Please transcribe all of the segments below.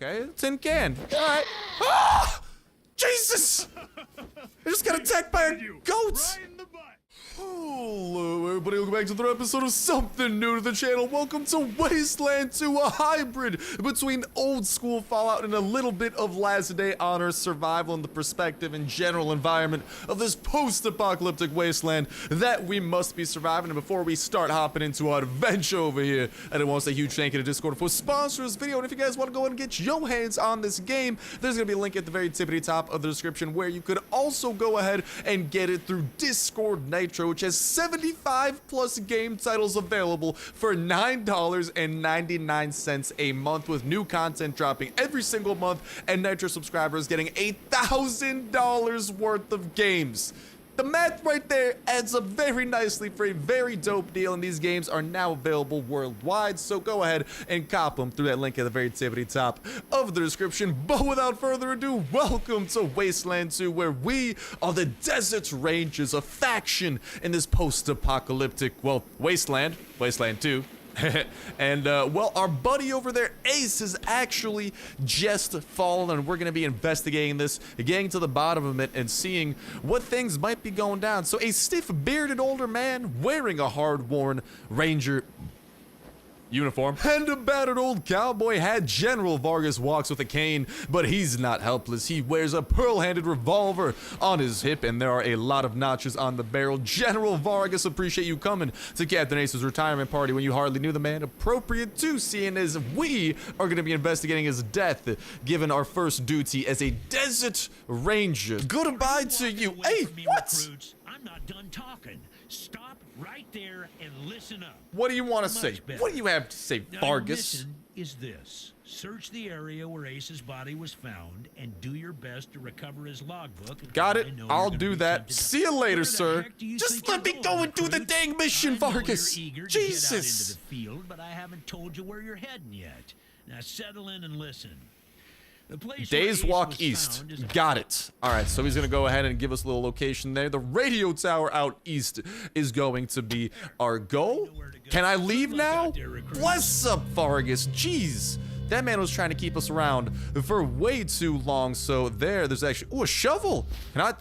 Okay, tin can. All right. Ah! Jesus! I just got attacked by a goat! Hello everybody, welcome back to another episode of something new to the channel. Welcome to Wasteland 2, a hybrid between old school Fallout and a little bit of last day on Earth survival and the perspective and general environment of this post-apocalyptic wasteland that we must be surviving. And before we start hopping into our adventure over here, I want to say a huge thank you to Discord for sponsoring this video. And if you guys want to go ahead and get your hands on this game, there's going to be a link at the very tippity top of the description where you could also go ahead and get it through Discord Nitro, which has 75 plus game titles available for $9.99 a month, with new content dropping every single month, and Nitro subscribers getting $1,000 worth of games. The math right there adds up very nicely for a very dope deal, and these games are now available worldwide, so go ahead and cop them through that link at the very tippity top of the description. But without further ado, welcome to Wasteland 2, where we are the Desert Rangers, a faction in this post-apocalyptic, well, Wasteland 2. And, well, our buddy over there, Ace, has actually just fallen, and we're going to be investigating this, getting to the bottom of it, and seeing what things might be going down. So a stiff-bearded older man wearing a hard-worn ranger uniform and a battered old cowboy hat. General Vargas walks with a cane, but he's not helpless. He wears a pearl-handed revolver on his hip, and there are a lot of notches on the barrel. General Vargas, appreciate you coming to Captain Ace's retirement party when you hardly knew the man. Appropriate too, seeing as we are going to be investigating his death, given our first duty as a desert ranger. Goodbye to you. Hey, what? I'm not done talking. Stop right there and listen up. What do you want to say? What do you have to say, Vargas? Now, mission is this: search the area where Ace's body was found and do your best to recover his logbook. Got it. I'll do that. See you later, sir. Just let me go and do the dang mission, Vargas. You're eager Jesus. to get out into the field, but I haven't told you where you're heading yet. Now settle in and listen. The place Days where Ace walk was east. found is a Got it. All right, so he's going to go ahead and give us a little location there. The radio tower out east is going to be our goal. Can I leave now? What's up, Vargas? Jeez. That man was trying to keep us around for way too long. So there's actually, ooh, a shovel. And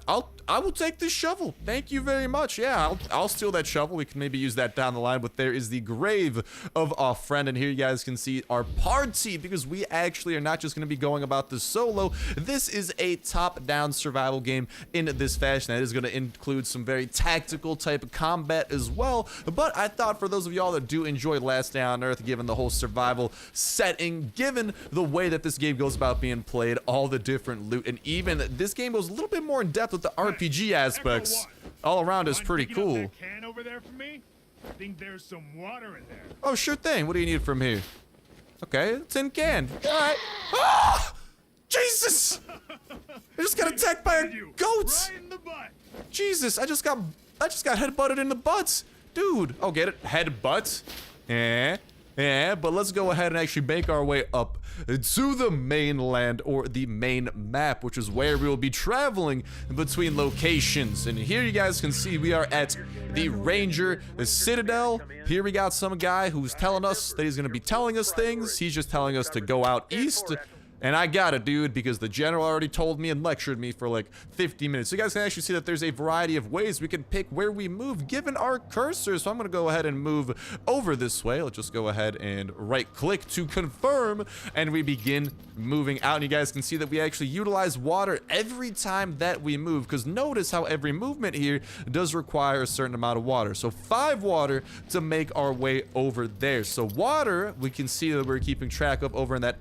I will take this shovel. Thank you very much. Yeah, I'll steal that shovel. We can maybe use that down the line. But there is the grave of our friend. And here you guys can see our party, because we actually are not just going to be going about this solo. This is a top-down survival game in this fashion. That is going to include some very tactical type of combat as well. But I thought for those of y'all that do enjoy Last Day on Earth, given the whole survival setting, given the way that this game goes about being played, all the different loot, and even this game goes a little bit more in depth with the RPG aspects all around is pretty cool. Can over there for me? I think there's some water in there. Oh, sure thing. What do you need from here? Okay, tin can. All right. Ah! Jesus! I just got attacked by a goat. Right in the butt. Jesus, I just got headbutted in the butt. Dude. Oh, get it? Headbutt. Yeah, but let's go ahead and actually make our way up to the mainland, or the main map, which is where we will be traveling between locations. And here you guys can see we are at the Ranger Citadel. Here we got some guy who's telling us that he's going to be telling us things. He's just telling us to go out east. And I got it, dude, because the general already told me and lectured me for like 50 minutes. So you guys can actually see that there's a variety of ways we can pick where we move given our cursor. So I'm going to go ahead and move over this way. Let's just go ahead and right-click to confirm, and we begin moving out. And you guys can see that we actually utilize water every time that we move, because notice how every movement here does require a certain amount of water. So 5 water to make our way over there. So water, we can see that we're keeping track of over in that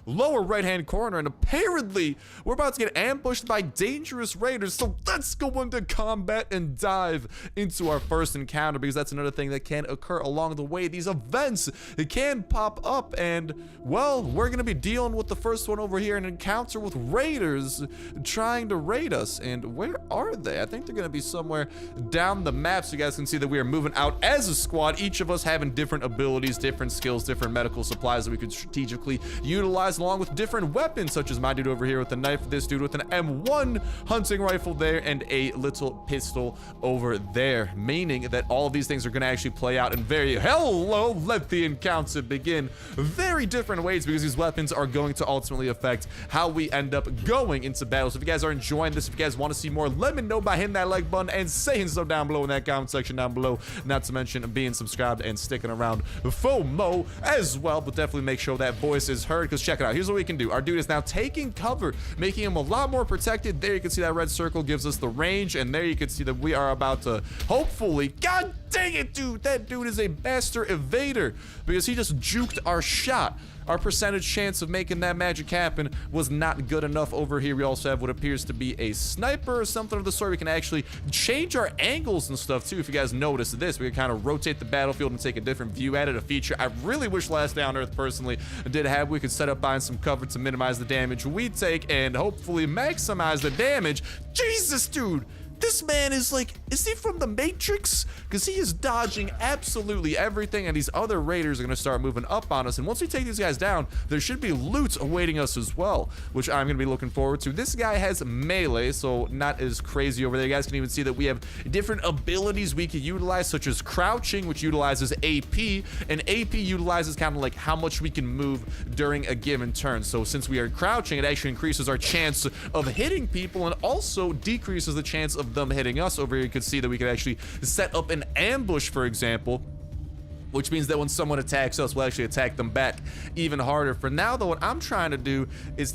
lower right-hand corner, and apparently we're about to get ambushed by dangerous raiders. So let's go into combat and dive into our first encounter, because that's another thing that can occur along the way. These events, it can pop up, and well, we're gonna be dealing with the first one over here, an encounter with raiders trying to raid us. And where are they? I think they're gonna be somewhere down the map. So you guys can see that we are moving out as a squad, each of us having different abilities, different skills, different medical supplies that we could strategically utilize. guys along with different weapons, such as my dude over here with a knife, this dude with an M1 hunting rifle there, and a little pistol over there, meaning that all of these things are going to actually play out in very, hello, let the encounter begin, very different ways, because these weapons are going to ultimately affect how we end up going into battle. So if you guys are enjoying this, if you guys want to see more, let me know by hitting that like button and saying so down below in that comment section down below, not to mention being subscribed and sticking around for more as well. But definitely make sure that voice is heard, because check it out, here's what we can do. Our dude is now taking cover, making him a lot more protected. There you can see that red circle gives us the range, and there you can see that we are about to hopefully, god dang it, dude, that dude is a master evader, because he just juked our shot. Our percentage chance of making that magic happen was not good enough over here. We also have what appears to be a sniper or something of the sort. We can actually change our angles and stuff too. If you guys notice this, we can kind of rotate the battlefield and take a different view at it, a feature I really wish Last Day on Earth personally did have. We could set up behind some cover to minimize the damage we take and hopefully maximize the damage. Jesus, dude! This man is like, is he from the Matrix? Because he is dodging absolutely everything, and these other raiders are going to start moving up on us. And once we take these guys down, there should be loot awaiting us as well, which I'm going to be looking forward to. This guy has melee, so not as crazy over there. You guys can even see that we have different abilities we can utilize, such as crouching, which utilizes AP, and AP utilizes kind of like how much we can move during a given turn. So since we are crouching, it actually increases our chance of hitting people and also decreases the chance of them hitting us. Over here you can see that we can actually set up an ambush, for example, which means that when someone attacks us, we'll actually attack them back even harder. For now though, what I'm trying to do is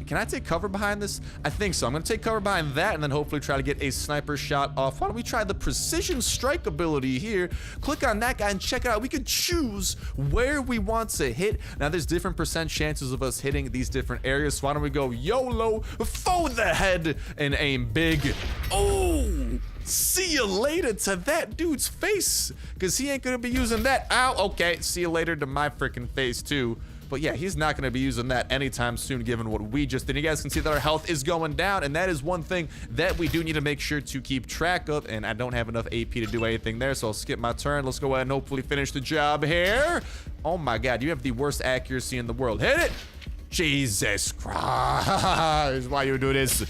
can I take cover behind this? I think so. I'm gonna take cover behind that and then hopefully try to get a sniper shot off. Why don't we try the precision strike ability here? Click on that guy and check it out. We can choose where we want to hit. Now there's different percent chances of us hitting these different areas. So why don't we go YOLO for the head and aim big. Oh! See you later to that dude's face, because he ain't gonna be using that. Ow, okay, see you later to my freaking face too. But yeah, he's not gonna be using that anytime soon, given what we just did. You guys can see that our health is going down, and that is one thing that we do need to make sure to keep track of, and I don't have enough AP to do anything there, so I'll skip my turn. Let's go ahead and hopefully finish the job here. Oh my god, you have the worst accuracy in the world. Hit it! Jesus Christ, why you do this?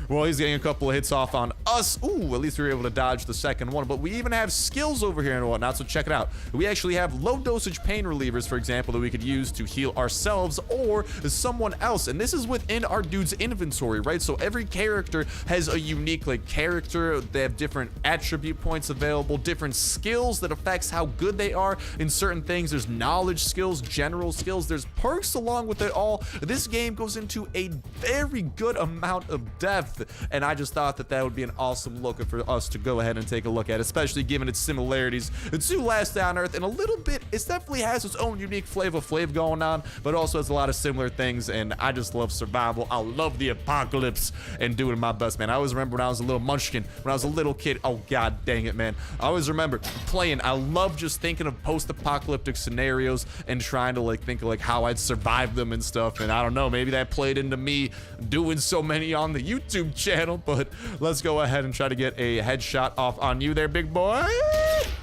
Well, he's getting a couple of hits off on us. Ooh, at least we were able to dodge the second one. But we even have skills over here and whatnot, so check it out. We actually have low dosage pain relievers, for example, that we could use to heal ourselves or someone else. And this is within our dude's inventory, right? So every character has a unique like character. They have different attribute points available, different skills that affects how good they are in certain things. There's knowledge skills, general skills. There's perks along with it all. This game goes into a very good amount of depth. And I just thought that that would be an awesome look for us to go ahead and take a look at, especially given its similarities to Last Day on Earth. And a little bit, it definitely has its own unique flavor going on, but also has a lot of similar things. And I just love survival. I love the apocalypse and doing my best, man. I always remember when I was a little munchkin, when I was a little kid. Oh, god dang it, man. I always remember playing. I love just thinking of post-apocalyptic scenarios and trying to like think of like how I'd survive them and stuff. And I don't know, maybe that played into me doing so many on the YouTube channel. But let's go ahead and try to get a headshot off on you there, big boy.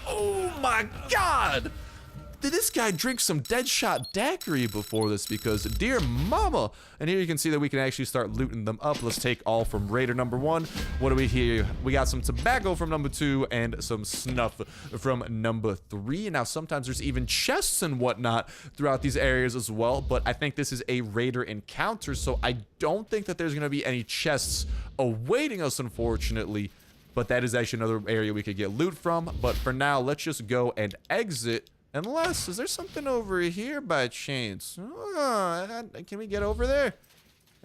Oh my god, did this guy drink some Deadshot daiquiri before this? Because dear mama. And here you can see that we can actually start looting them up. Let's take all from raider number 1. What do we hear? We got some tobacco from number 2 and some snuff from number 3. Now sometimes there's even chests and whatnot throughout these areas as well, but I think this is a raider encounter, so I don't think that there's gonna be any chests awaiting us, unfortunately. But that is actually another area we could get loot from. But for now, let's just go and exit. Unless, is there something over here by chance? Can we get over there?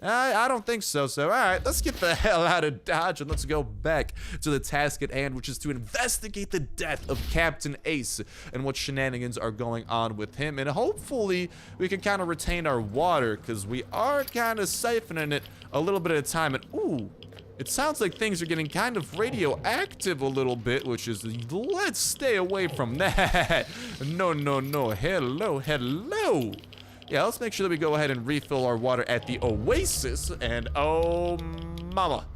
I don't think so. So, all right, let's get the hell out of Dodge and let's go back to the task at hand, which is to investigate the death of Captain Ace and what shenanigans are going on with him. And hopefully we can kind of retain our water, because we are kind of siphoning it a little bit at a time. And ooh, it sounds like things are getting kind of radioactive a little bit, which is, let's stay away from that. No, no, no. Hello, hello. Yeah, let's make sure that we go ahead and refill our water at the Oasis. And oh, mama,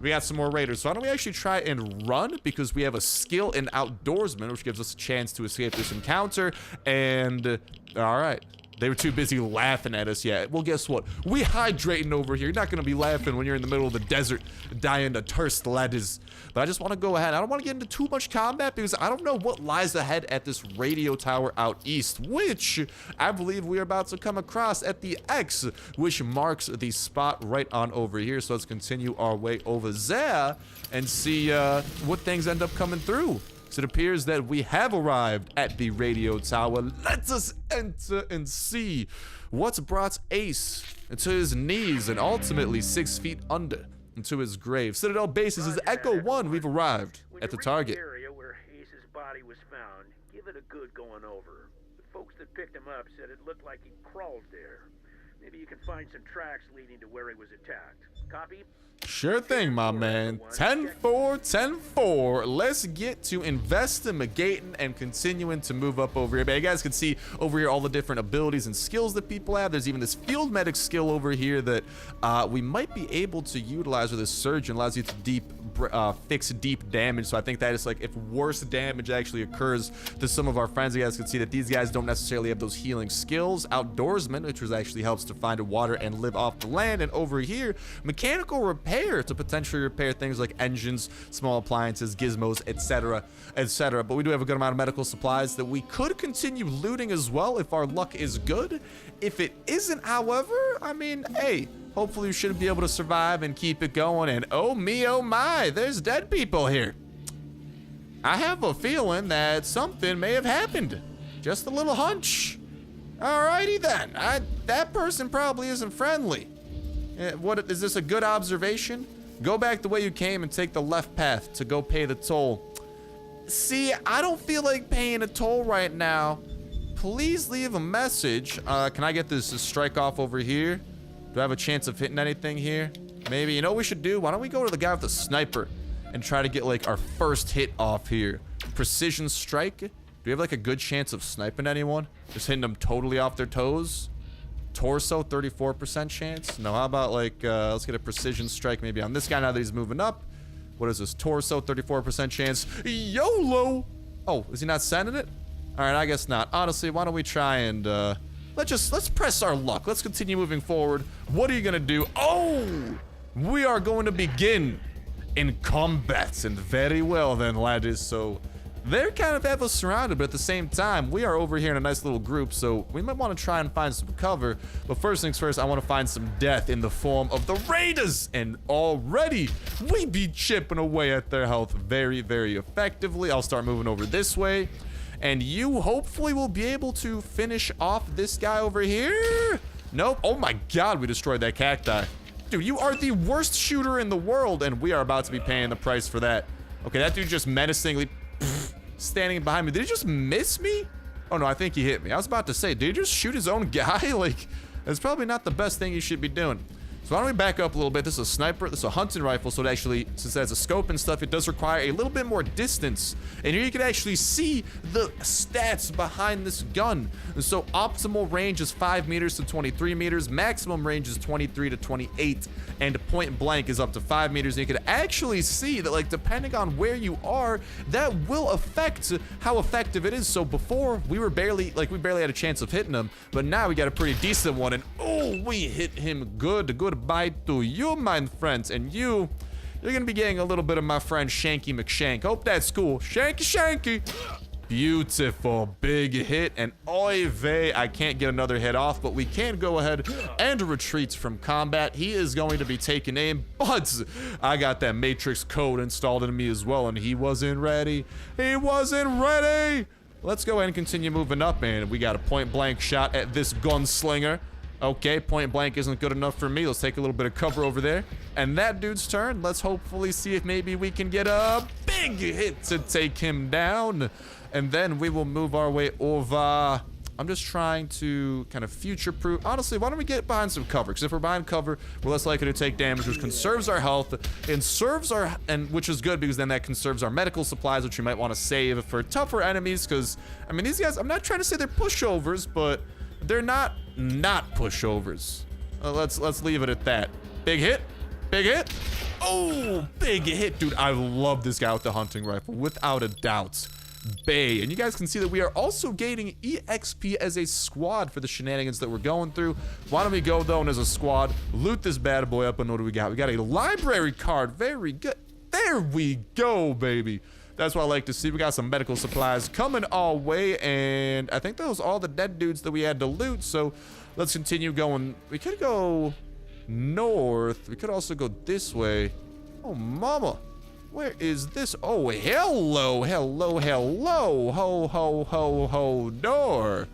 we got some more raiders. So why don't we actually try and run, because we have a skill in outdoorsman, which gives us a chance to escape this encounter. And all right, They were too busy laughing at us. Yeah, well, guess what? We hydrating over here. You're not gonna be laughing when you're in the middle of the desert, dying of thirst, lads. But I just want to go ahead. I don't want to get into too much combat because I don't know what lies ahead at this radio tower out east, which I believe we are about to come across at the X, which marks the spot right on over here. So let's continue our way over there and see what things end up coming through. So it appears that we have arrived at the radio tower. Let us enter and see what's brought Ace to his knees and ultimately 6 feet under into his grave. Citadel bases is Echo 1. We've arrived at the target. The area where Ace's body was found, give it a good going over. The folks that picked him up said it looked like he crawled there. Maybe you can find some tracks leading to where he was attacked. Copy? Sure thing, my man. 10-4, 10-4. Let's get to investigating and continuing to move up over here. But you guys can see over here all the different abilities and skills that people have. There's even this field medic skill over here that we might be able to utilize, with this surgeon allows you to fix deep damage. So I think that is like if worse damage actually occurs to some of our friends. You guys can see that these guys don't necessarily have those healing skills. Outdoorsman, which actually helps to find water and live off the land. And over here, mechanical repair to potentially repair things like engines, small appliances, gizmos, etc., etc. But we do have a good amount of medical supplies that we could continue looting as well if our luck is good. If it isn't, however, I mean, hey, hopefully we should be able to survive and keep it going. And oh me, oh my, there's dead people here. I have a feeling that something may have happened. Just a little hunch. Alrighty then. That person probably isn't friendly. What is this, a good observation? Go back the way you came and take the left path to go pay the toll. See, I don't feel like paying a toll right now. Please leave a message. Can I get this strike off over here? Do I have a chance of hitting anything here? Maybe. You know what we should do? Why don't we go to the guy with the sniper and try to get like our first hit off here? Precision strike? Do we have like a good chance of sniping anyone? Just hitting them totally off their toes? Torso, 34% chance. No, how about like, let's get a precision strike maybe on this guy now that he's moving up. What is this? Torso, 34% chance. YOLO! Oh, is he not sending it? All right, I guess not. Honestly, why don't we try and, let's press our luck. Let's continue moving forward. What are you gonna do? Oh! We are going to begin in combat. And very well then, lads. So they're kind of have us surrounded, but at the same time, we are over here in a nice little group, so we might want to try and find some cover. But first things first, I want to find some death in the form of the raiders. And already, we be chipping away at their health very, very effectively. I'll start moving over this way. And you hopefully will be able to finish off this guy over here. Nope. Oh my God, we destroyed that cacti. Dude, you are the worst shooter in the world, and we are about to be paying the price for that. Okay, that dude just menacingly standing behind me. Did he just miss me? Oh no, I think he hit me. I was about to say, did he just shoot his own guy? Like, that's probably not the best thing he should be doing. So why don't we back up a little bit? This is a sniper, this is a hunting rifle, so it actually, since it has a scope and stuff, it does require a little bit more distance. And here you can actually see the stats behind this gun. And so optimal range is 5 meters to 23 meters, maximum range is 23 to 28, and point blank is up to 5 meters. And you can actually see that, like, depending on where you are, that will affect how effective it is. So before, we barely had a chance of hitting him, but now we got a pretty decent one, and oh, we hit him good. Goodbye to you, my friends, and you're gonna be getting a little bit of my friend Shanky McShank. Hope that's cool. Shanky. Beautiful, big hit, and oy vey, I can't get another hit off, but we can go ahead and retreat from combat. He is going to be taking aim, but I got that Matrix code installed in me as well, and he wasn't ready. Let's go ahead and continue moving up, and we got a point blank shot at this gunslinger. Okay, point blank isn't good enough for me. Let's take a little bit of cover over there. And that dude's turn. Let's hopefully see if maybe we can get a big hit to take him down. And then we will move our way over. I'm just trying to kind of future-proof. Honestly, why don't we get behind some cover? Because if we're behind cover, we're less likely to take damage, which conserves our health and which is good because then that conserves our medical supplies, which we might want to save for tougher enemies. Because, I mean, these guys, I'm not trying to say they're pushovers, but they're not pushovers. Let's leave it at that. Big hit. Oh, big hit. Dude, I love this guy with the hunting rifle, without a doubt. Bay. And you guys can see that we are also gaining EXP as a squad for the shenanigans that we're going through. Why don't we go, though, and as a squad, loot this bad boy up, and what do we got? We got a library card. Very good. There we go, baby. That's what I like to see. We got some medical supplies coming our way, and I think that was all the dead dudes that we had to loot, so let's continue going. We could go north. We could also go this way. Oh, mama. Where is this? Oh, hello, hello, hello. Ho, ho, ho, ho, door.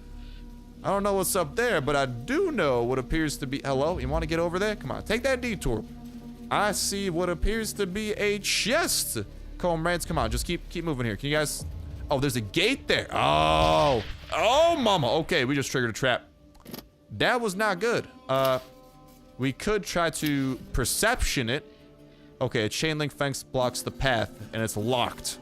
I don't know what's up there, but I do know what appears to be... Hello? You want to get over there? Come on, take that detour. I see what appears to be a chest. Comrades, come on, just keep moving here. Can you guys... Oh, there's a gate there. Oh, mama. Okay, we just triggered a trap. That was not good. We could try to perception it. Okay, a chain link fence blocks the path, and it's locked.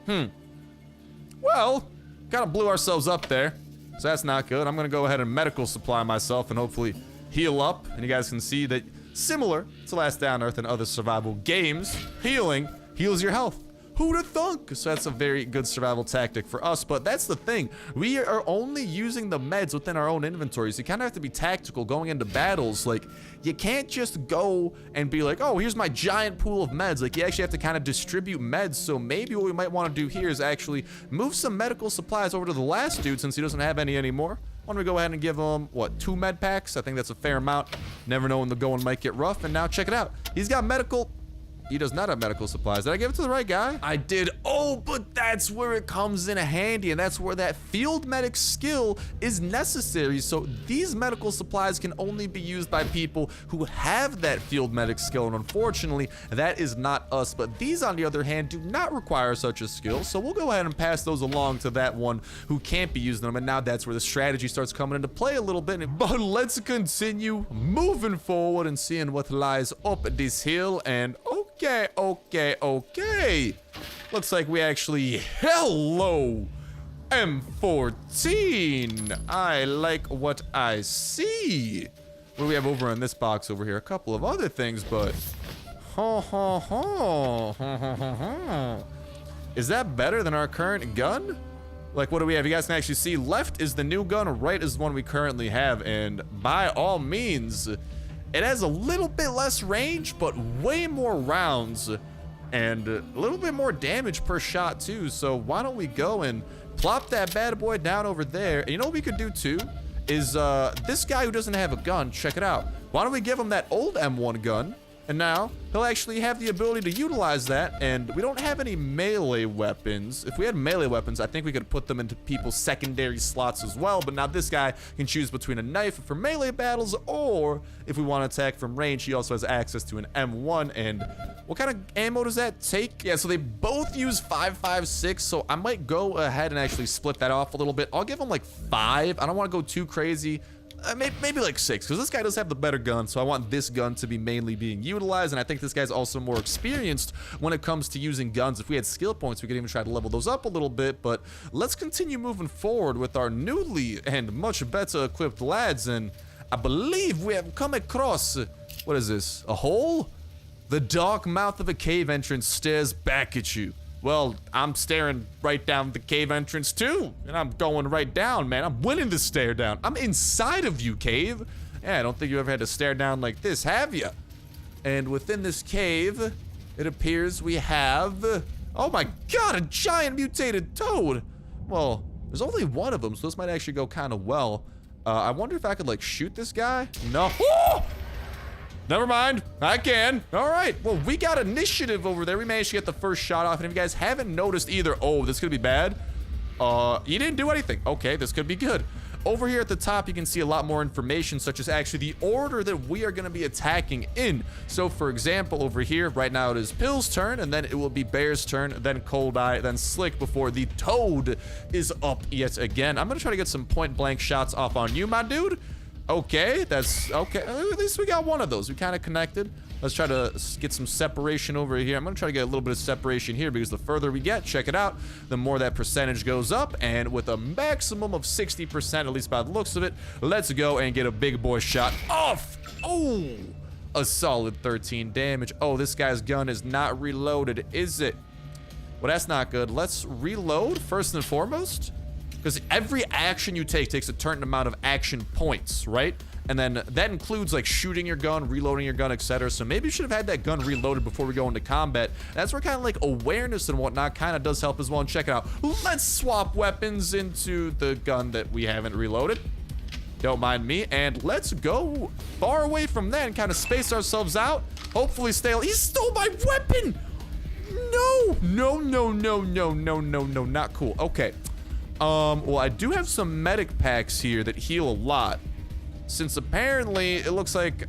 Well, kind of blew ourselves up there, so that's not good. I'm gonna go ahead and medical supply myself and hopefully heal up. And you guys can see that, similar to Last Day on Earth and other survival games, healing heals your health. Who'da thunk? So that's a very good survival tactic for us, but that's the thing. We are only using the meds within our own inventories. You kind of have to be tactical going into battles. Like, you can't just go and be like, oh, here's my giant pool of meds. Like, you actually have to kind of distribute meds. So maybe what we might want to do here is actually move some medical supplies over to the last dude since he doesn't have any anymore. Why don't we go ahead and give him, what, 2 med packs? I think that's a fair amount. Never know when the going might get rough. And now check it out. He's got medical... He does not have medical supplies. Did I give it to the right guy? I did. Oh, but that's where it comes in handy, and that's where that field medic skill is necessary. So these medical supplies can only be used by people who have that field medic skill, and unfortunately, that is not us. But these, on the other hand, do not require such a skill, so we'll go ahead and pass those along to that one who can't be using them, and now that's where the strategy starts coming into play a little bit. But let's continue moving forward and seeing what lies up this hill, and Okay. Looks like we actually... Hello! M14! I like what I see. What do we have over in this box over here? A couple of other things, but... Is that better than our current gun? Like, what do we have? You guys can actually see left is the new gun, right is the one we currently have, and by all means... It has a little bit less range, but way more rounds and a little bit more damage per shot too. So why don't we go and plop that bad boy down over there? And you know what we could do too is this guy who doesn't have a gun, check it out. Why don't we give him that old M1 gun? And now he'll actually have the ability to utilize that, and we don't have any melee weapons. If we had melee weapons, I think we could put them into people's secondary slots as well, but now this guy can choose between a knife for melee battles, or if we want to attack from range, he also has access to an M1, and what kind of ammo does that take? Yeah, so they both use 5.56, so I might go ahead and actually split that off a little bit. I'll give him like 5. I don't want to go too crazy. Maybe like 6, because this guy does have the better gun, so I want this gun to be mainly being utilized, and I think this guy's also more experienced when it comes to using guns. If we had skill points, we could even try to level those up a little bit, but let's continue moving forward with our newly and much better equipped lads, and I believe we have come across, what is this, a hole? The dark mouth of a cave entrance stares back at you. Well, I'm staring right down the cave entrance too, and I'm going right down, man. I'm willing to stare down. I'm inside of you, cave. Yeah, I don't think you ever had to stare down like this, have you? And within this cave, it appears we have... Oh my god, a giant mutated toad! Well, there's only one of them, so this might actually go kind of well. I wonder if I could, like, shoot this guy? No. Oh! Never mind, I can. All right, well, we got initiative over there. We managed to get the first shot off, and if you guys haven't noticed either, oh, this could be bad. You didn't do anything. Okay, this could be good. Over here at the top, you can see a lot more information, such as actually the order that we are going to be attacking in. So, for example, over here, right now it is Pill's turn, and then it will be Bear's turn, then Cold Eye, then Slick before the Toad is up yet again. I'm going to try to get some point-blank shots off on you, my dude. Okay, that's okay. At least we got one of those. We kind of connected. Let's try to get some separation over here. I'm gonna try to get a little bit of separation here because the further we get, check it out, the more that percentage goes up. And with a maximum of 60%, at least by the looks of it, let's go and get a big boy shot off. Oh, a solid 13 damage. Oh, this guy's gun is not reloaded, is it? Well, that's not good. Let's reload first and foremost. Because every action you take takes a certain amount of action points, right? And then that includes like shooting your gun, reloading your gun, etc. So maybe you should have had that gun reloaded before we go into combat. That's where kind of like awareness and whatnot kind of does help as well. And check it out. Let's swap weapons into the gun that we haven't reloaded. Don't mind me. And let's go far away from that and kind of space ourselves out. Hopefully stay. He stole my weapon! No! No, no, no, no, no, no, no. Not cool. Okay. Well, I do have some medic packs here that heal a lot. Since apparently it looks like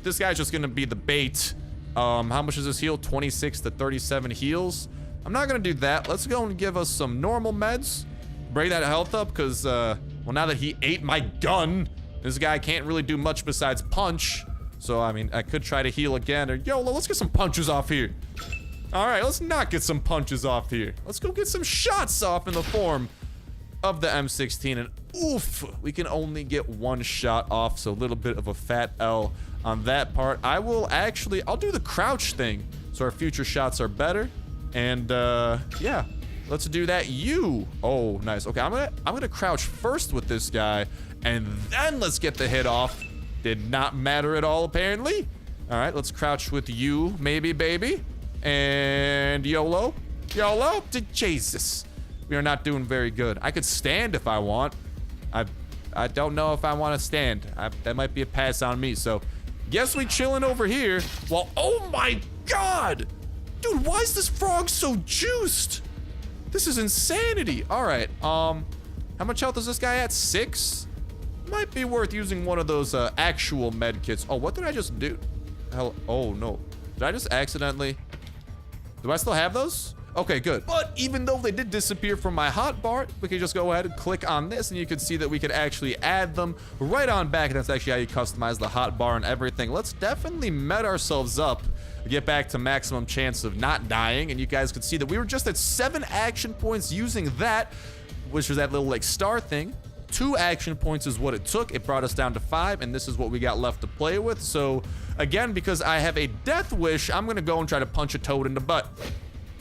this guy's just gonna be the bait. How much does this heal? 26 to 37 heals. I'm not gonna do that. Let's go and give us some normal meds. Bring that health up, because, well, now that he ate my gun, this guy can't really do much besides punch. So, I mean, I could try to heal again. Or, yo, let's get some punches off here. All right, let's not get some punches off here. Let's go get some shots off in the form of the M16, and oof, we can only get one shot off, so a little bit of a fat L on that part. I'll do the crouch thing, so our future shots are better. And yeah, let's do that. Oh, nice. Okay, I'm gonna crouch first with this guy, and then let's get the hit off. Did not matter at all, apparently. All right, let's crouch with you, maybe, baby. And YOLO. Jesus. We are not doing very good. I could stand if I want. I don't know if I want to stand. That might be a pass on me. So, guess we chilling over here. Well, oh my god! Dude, why is this frog so juiced? This is insanity. All right. How much health is this guy at? 6? Might be worth using one of those actual med kits. Oh, what did I just do? Hell, oh no. Did I just accidentally? Do I still have those? Okay, good. But even though they did disappear from my hotbar, we can just go ahead and click on this, and you can see that we could actually add them right on back. That's actually how you customize the hotbar and everything. Let's definitely med ourselves up, get back to maximum chance of not dying, and you guys could see that we were just at 7 action points using that, which was that little like star thing. 2 action points is what it took. It brought us down to 5, and this is what we got left to play with. So again, because I have a death wish, I'm gonna go and try to punch a toad in the butt.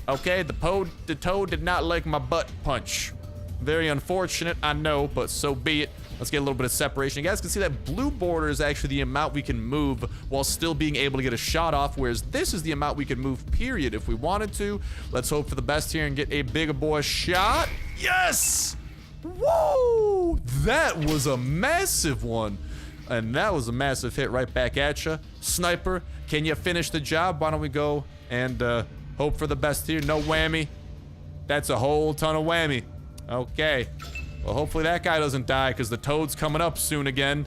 Okay, the toad did not like my butt punch. Very unfortunate, I know, but so be it. Let's get a little bit of separation. You guys can see that blue border is actually the amount we can move while still being able to get a shot off, whereas this is the amount we can move, period, if we wanted to. Let's hope for the best here and get a big boy shot. Yes! Woo! That was a massive one. And that was a massive hit right back at you. Sniper, can you finish the job? Why don't we go and hope for the best here. No whammy. That's a whole ton of whammy. Okay. Well, hopefully that guy doesn't die, because the toad's coming up soon again.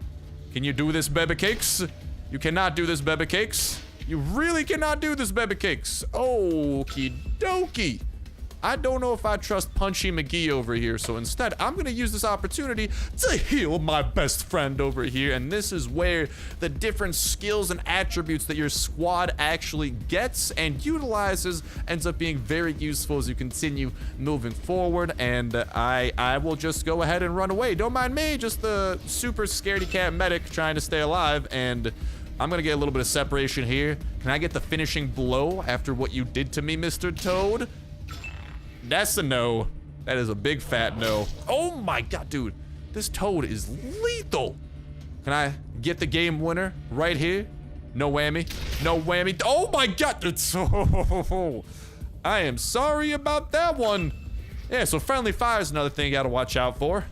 Can you do this, baby cakes? You cannot do this, baby cakes. You really cannot do this, baby cakes. Okie dokie. I don't know if I trust Punchy McGee over here, so instead, I'm gonna use this opportunity to heal my best friend over here, and this is where the different skills and attributes that your squad actually gets and utilizes ends up being very useful as you continue moving forward, and I will just go ahead and run away. Don't mind me, just the super scaredy cat medic trying to stay alive, and I'm gonna get a little bit of separation here. Can I get the finishing blow after what you did to me, Mr. Toad? That's a no. That is a big fat no. Oh my god, dude. This toad is lethal. Can I get the game winner right here? No whammy. No whammy. Oh my god. I am sorry about that one. Yeah, so friendly fire is another thing you gotta watch out for.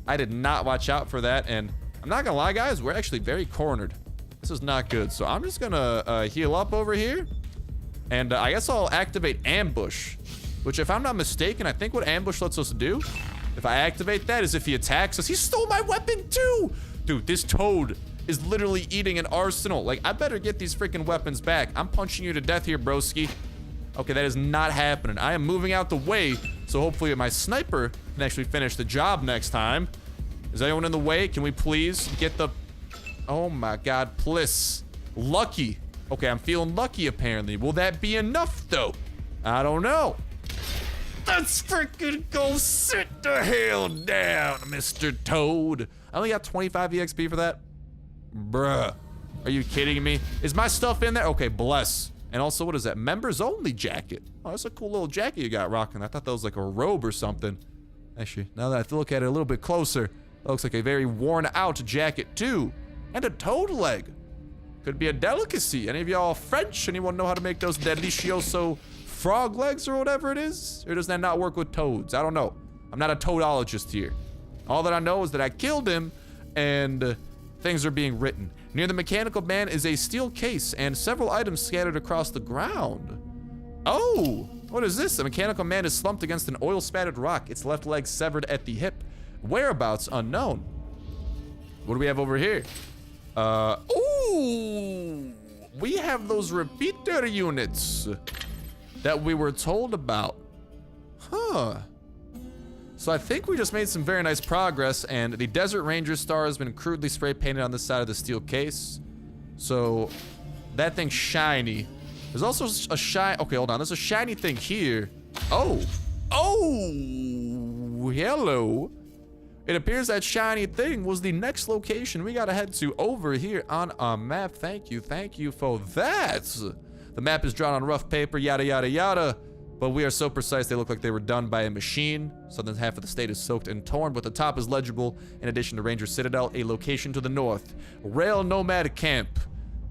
I did not watch out for that, and I'm not gonna lie, guys, we're actually very cornered. This is not good, so I'm just gonna heal up over here. And I guess I'll activate ambush. Which, if I'm not mistaken, I think what ambush lets us do, if I activate that, is if he attacks us. He stole my weapon too! Dude, this toad is literally eating an arsenal. Like, I better get these freaking weapons back. I'm punching you to death here, broski. Okay, that is not happening. I am moving out the way, so hopefully my sniper can actually finish the job next time. Is anyone in the way? Can we please get the... Oh my god, please. Lucky. Okay, I'm feeling lucky, apparently. Will that be enough, though? I don't know. Let's freaking go sit the hell down, Mr. Toad. I only got 25 EXP for that. Bruh. Are you kidding me? Is my stuff in there? Okay, bless. And also, what is that? Members only jacket. Oh, that's a cool little jacket you got rocking. I thought that was like a robe or something. Actually, now that I look at it a little bit closer, it looks like a very worn out jacket too. And a toad leg. Could be a delicacy. Any of y'all French? Anyone know how to make those delicioso frog legs or whatever it is? Or does that not work with toads? I don't know. I'm not a toadologist here. All that I know is that I killed him and things are being written. Near the mechanical man is a steel case and several items scattered across the ground. Oh, what is this? A mechanical man is slumped against an oil-spattered rock. Its left leg severed at the hip. Whereabouts unknown. What do we have over here? Ooh, we have those repeater units that we were told about. Huh. So I think we just made some very nice progress, and the Desert Ranger star has been crudely spray painted on the side of the steel case. So that thing's shiny. There's also a okay, hold on. There's a shiny thing here. Oh, hello. It appears that shiny thing was the next location we gotta head to over here on our map. Thank you for that. The map is drawn on rough paper, yada, yada, yada. But we are so precise they look like they were done by a machine. Southern half of the state is soaked and torn, but the top is legible. In addition to Ranger Citadel, a location to the north. Rail Nomad Camp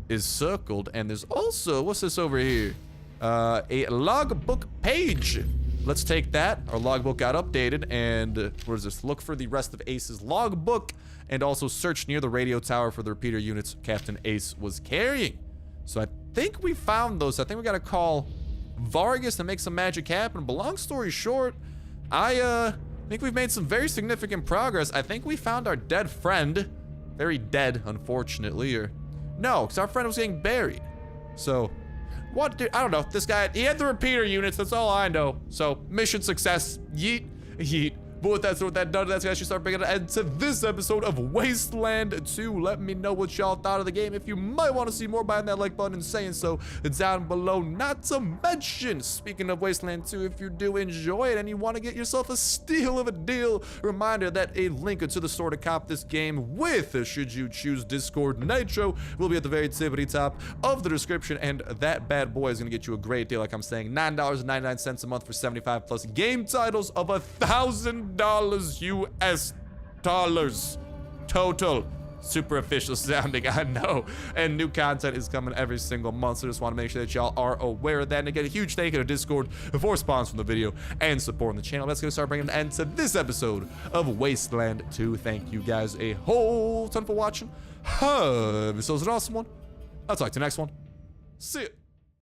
is circled. And there's also, what's this over here? A logbook page. Let's take that. Our logbook got updated, and what is this? Look for the rest of Ace's logbook, and also search near the radio tower for the repeater units Captain Ace was carrying. So I think we found those. I think we gotta call Vargas to make some magic happen. But long story short, I think we've made some very significant progress. I think we found our dead friend. Very dead, unfortunately, or no, because our friend was getting buried. So what, dude? I don't know. This guy, he had the repeater units. That's all I know. So, mission success. Yeet, yeet. But with that done, that's gonna actually start bringing an end to this episode of Wasteland 2. Let me know what y'all thought of the game. If you might want to see more, buying that like button and saying so down below. Not to mention, speaking of Wasteland 2, if you do enjoy it and you want to get yourself a steal of a deal, reminder that a link to the store to cop this game with, should you choose Discord Nitro, will be at the very tippity top of the description. And that bad boy is gonna get you a great deal, like I'm saying, $9.99 a month for 75 plus game titles of $1,000 US dollars total. Super official sounding, I know. And new content is coming every single month, so just want to make sure that y'all are aware of that. And again, a huge thank you to Discord for sponsors from the video and supporting the channel. That's going to start bringing an end to this episode of Wasteland 2. Thank you guys a whole ton for watching. This was an awesome one. I'll talk to you next one. See ya.